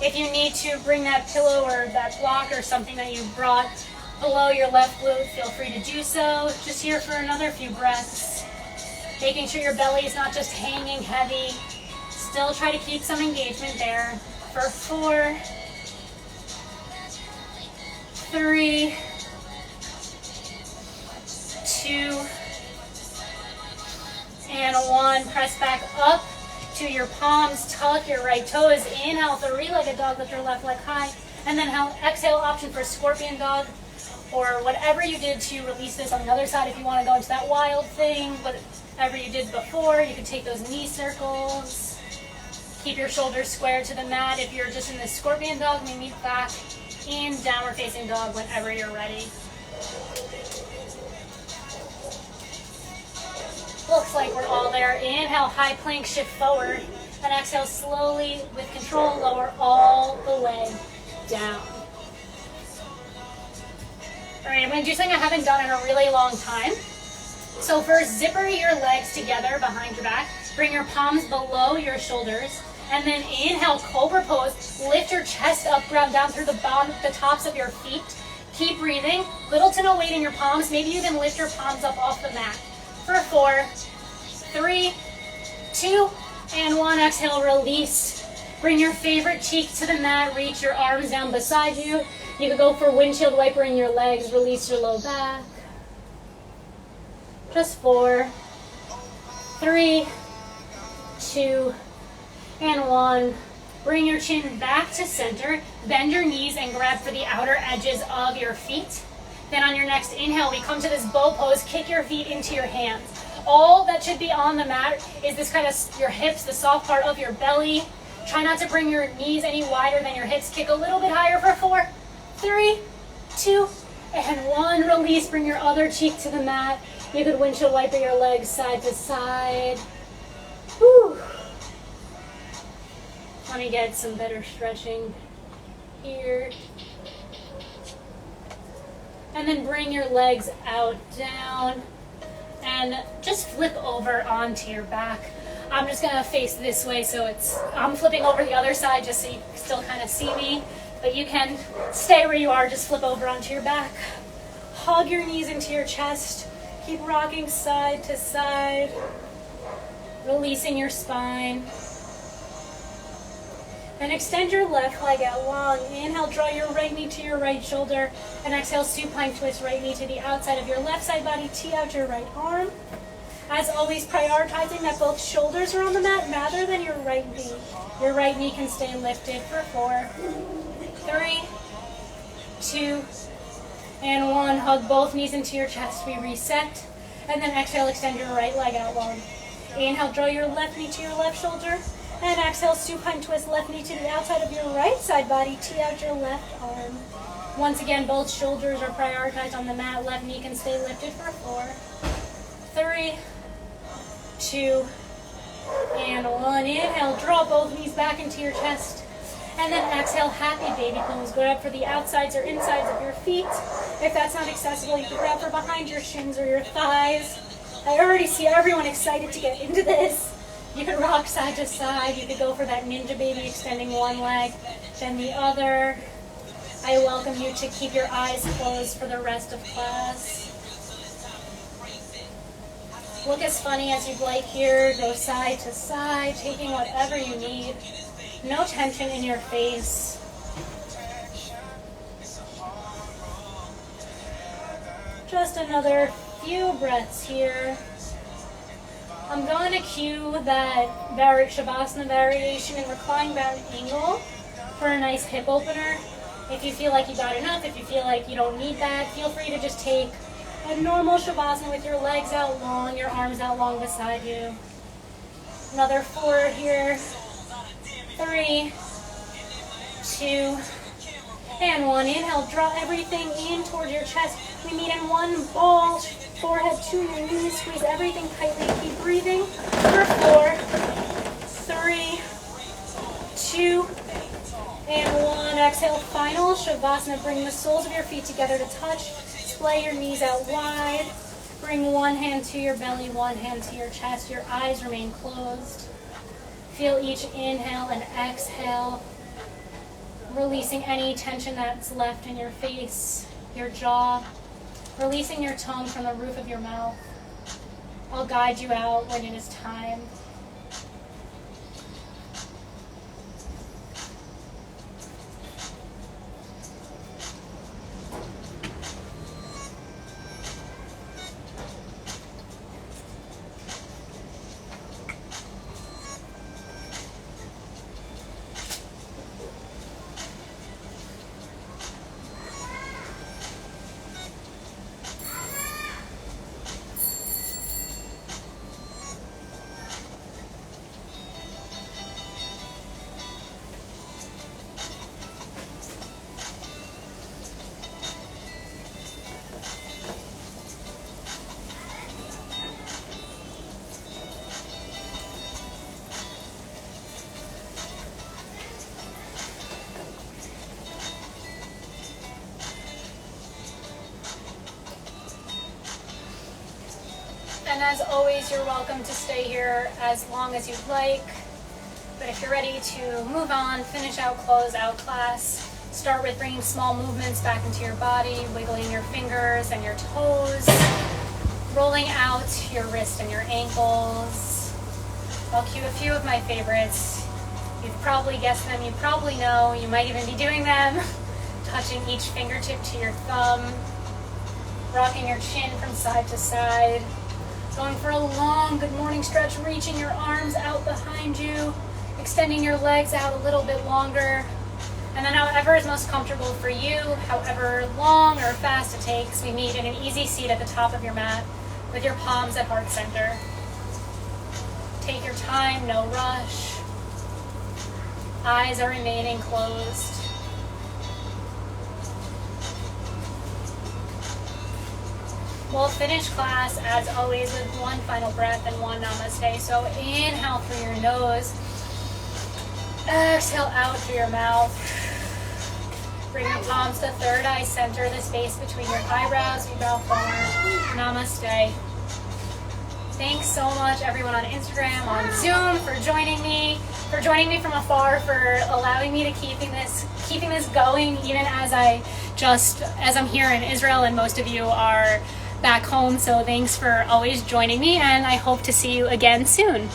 If you need to bring that pillow or that block or something that you brought below your left glute, feel free to do so. Just here for another few breaths. Making sure your belly is not just hanging heavy. Still try to keep some engagement there. For 4, 3, 2, and 1. Press back up to your palms. Tuck your right toes. Inhale, 3-legged dog. Lift your left leg high. And then exhale, option for scorpion dog. Or whatever you did to release this on the other side. If you want to go into that wild thing, whatever you did before, you can take those knee circles. Keep your shoulders square to the mat. If you're just in the scorpion dog, maybe back in downward facing dog whenever you're ready. Looks like we're all there. Inhale, high plank, shift forward. And exhale, slowly, with control, lower all the way down. All right, I'm going to do something I haven't done in a really long time. So first, zipper your legs together behind your back. Bring your palms below your shoulders. And then inhale, cobra pose. Lift your chest up, ground down through the tops of your feet. Keep breathing. Little to no weight in your palms. Maybe you can lift your palms up off the mat. For 4, 3, 2, and 1. Exhale, release. Bring your favorite cheek to the mat. Reach your arms down beside you. You could go for windshield wiper in your legs. Release your low back. Just 4, 3, 2, and 1. Bring your chin back to center. Bend your knees and grab for the outer edges of your feet. Then on your next inhale, we come to this bow pose. Kick your feet into your hands. All that should be on the mat is this kind of your hips, the soft part of your belly. Try not to bring your knees any wider than your hips. Kick a little bit higher for 4, 3, 2, and 1. Release. Bring your other cheek to the mat. You could windshield wiper your legs side to side. Whew. Let me get some better stretching here. And then bring your legs out, down, and just flip over onto your back. I'm just gonna face this way, so I'm flipping over the other side just so you can still kind of see me, but you can stay where you are, just flip over onto your back. Hug your knees into your chest. Keep rocking side to side, releasing your spine. Then extend your left leg out long. Inhale, draw your right knee to your right shoulder. And exhale, supine twist right knee to the outside of your left side body. Tee out your right arm. As always, prioritizing that both shoulders are on the mat rather than your right knee. Your right knee can stay lifted for 4, 3, 2, and 1. Hug both knees into your chest. We reset. And then exhale, extend your right leg out long. Inhale, draw your left knee to your left shoulder. And exhale, supine twist left knee to the outside of your right side body. Tee out your left arm. Once again, both shoulders are prioritized on the mat. Left knee can stay lifted for 4, 3, 2, and 1. Inhale, draw both knees back into your chest. And then exhale, happy baby pose. Grab for the outsides or insides of your feet. If that's not accessible, you can grab for behind your shins or your thighs. I already see everyone excited to get into this. You can rock side to side. You could go for that ninja baby, extending one leg, then the other. I welcome you to keep your eyes closed for the rest of class. Look as funny as you'd like here. Go side to side, taking whatever you need. No tension in your face. Just another few breaths here. I'm going to cue that Shavasana variation in reclined bound angle for a nice hip opener. If you feel like you got enough, if you feel like you don't need that, feel free to just take a normal Shavasana with your legs out long, your arms out long beside you. Another 4 here. 3, 2, and 1. Inhale, draw everything in toward your chest. We meet in one ball, forehead to your knees. Squeeze everything tightly. Keep breathing for 4, 3, 2, and 1. Exhale, final Shavasana. Bring the soles of your feet together to touch. Splay your knees out wide. Bring one hand to your belly, one hand to your chest. Your eyes remain closed. Feel each inhale and exhale, releasing any tension that's left in your face, your jaw, releasing your tongue from the roof of your mouth. I'll guide you out when it is time. And as always, you're welcome to stay here as long as you'd like. But if you're ready to move on, finish out, close out class, start with bringing small movements back into your body, wiggling your fingers and your toes, rolling out your wrists and your ankles. I'll cue a few of my favorites. You've probably guessed them, you probably know, you might even be doing them. Touching each fingertip to your thumb, rocking your chin from side to side. Going for a long good morning stretch, reaching your arms out behind you, extending your legs out a little bit longer. And then however is most comfortable for you, however long or fast it takes, we meet in an easy seat at the top of your mat with your palms at heart center. Take your time, no rush. Eyes are remaining closed. We'll finish class, as always, with one final breath and one namaste. So inhale through your nose. Exhale out through your mouth. Bring your palms to third eye center, the space between your eyebrows. We bow forward. Namaste. Thanks so much, everyone on Instagram, on Zoom, for joining me from afar, for allowing me to keeping this going, even as I'm here in Israel, and most of you are back home. So thanks for always joining me, and I hope to see you again soon.